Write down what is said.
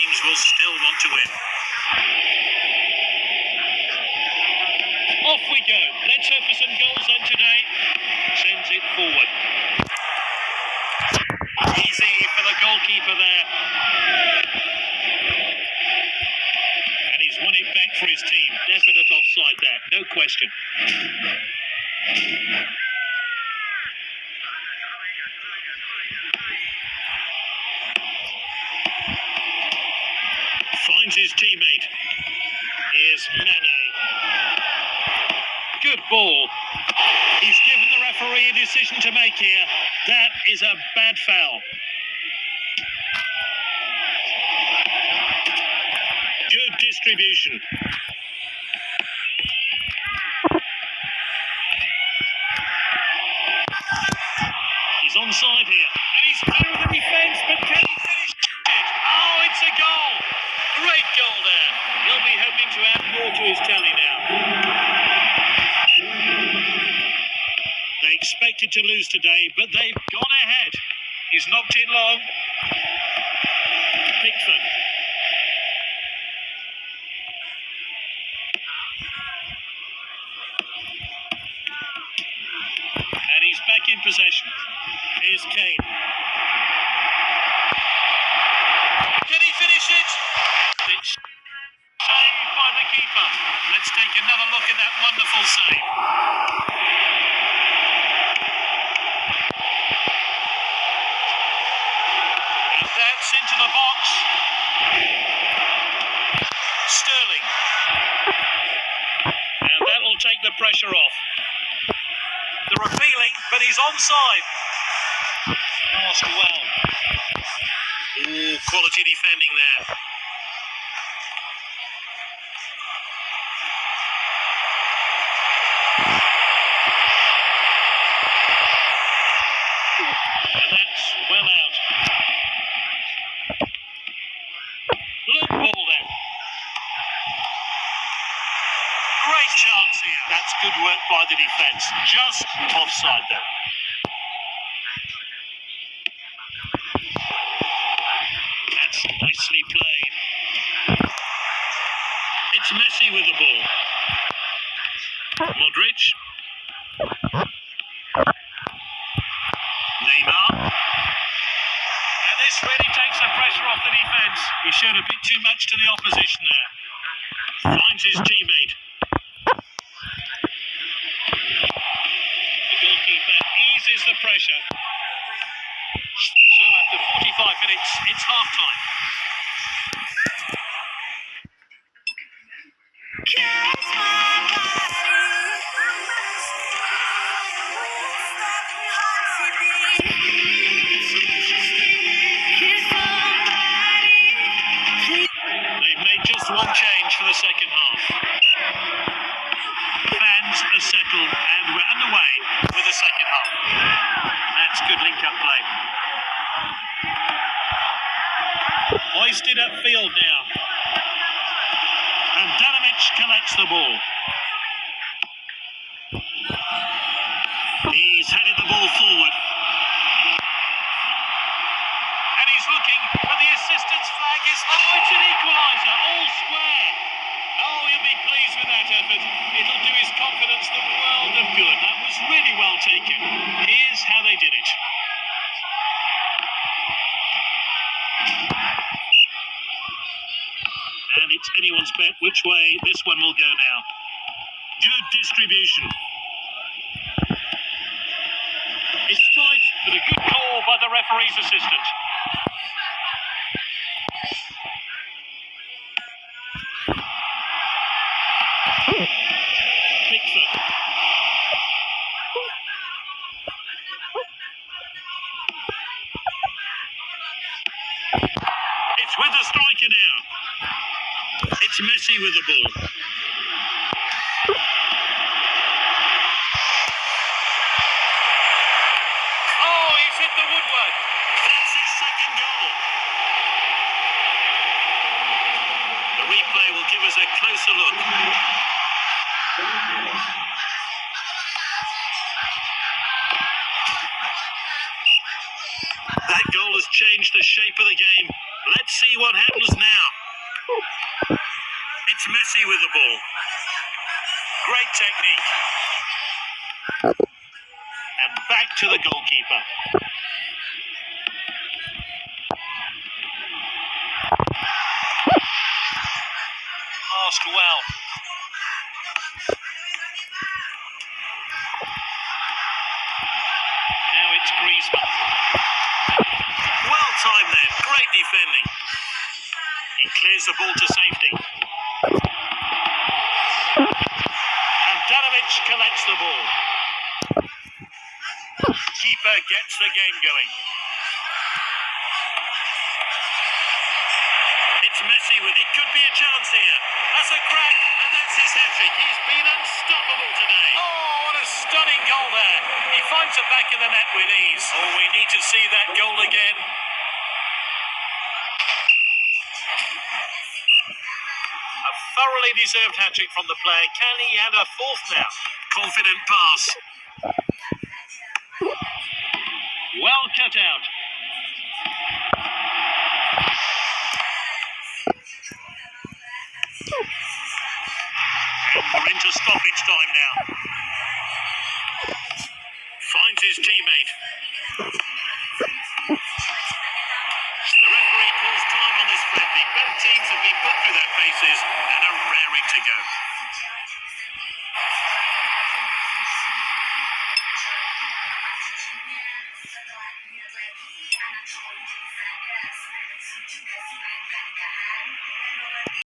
teams will still want to win. Off we go. Let's hope for some goals then today. Sends it forward. Easy for the goalkeeper there. And he's won it back for his team. Definite offside there, no question. Finds his teammate. Here's Mane. Good ball. He's given the referee a decision to make here. That is a bad foul. Good distribution. He's onside here. And he's through the defence, but can he finish it? Oh, it's a goal. Great goal there. He'll be hoping to add more to his tally now. They expected to lose today, but they've gone ahead. He's knocked it long. Pickford. And he's back in possession. Here's Kane. Can he finish it? It's saved by the keeper. Let's take another look at that wonderful save. And that's into the box. Sterling. And that'll take the pressure off. They're appealing, but he's onside. Passed well. Ooh, quality defending there. And that's well out. Loop ball then. Great chance here. That's good work by the defence. Just offside there. That's nicely played. It's Messi with the ball. Modric. Neymar. And this really takes the pressure off the defence. He showed a bit too much to the opposition there. Finds his teammate. The goalkeeper eases the pressure. So after 45 minutes, it's half-time. They've made just one change for the second half. Fans are settled and we're underway with the second half. That's good link-up play. Hoisted upfield now. And Danimic collects the ball. He's headed the ball forward. And he's looking, but the assistant's flag is... Oh, it's an equaliser, all square. Oh, he'll be pleased with that effort. It'll do his confidence the world of good. That was really well taken. Here's how they did it. And it's anyone's bet which way this one will go now. Good distribution. It's tight, but a good call by the referee's assistant. Pickford. It's with the striker now. It's Messi with the ball. Oh, he's hit the woodwork. That's his second goal. The replay will give us a closer look. That goal has changed the shape of the game. Let's see what happens now. It's Messi with the ball. Great technique. And back to the goalkeeper. Passed well. Now it's Griezmann. Well timed then. Great defending. He clears the ball to safety. And Danovic collects the ball. Keeper gets the game going. It's Messi with it. Could be a chance here. That's a crack, and that's his hat-trick. He's been unstoppable today. Oh, what a stunning goal there. He finds the back of the net with ease. Oh, we need to see that goal again. A thoroughly deserved hat-trick from the player. Can he add a fourth now? Confident pass. Well cut out. We're into stoppage time now. Finds his teammate. The referee calls time on this friendly. Both teams have been put through their paces and are raring to go.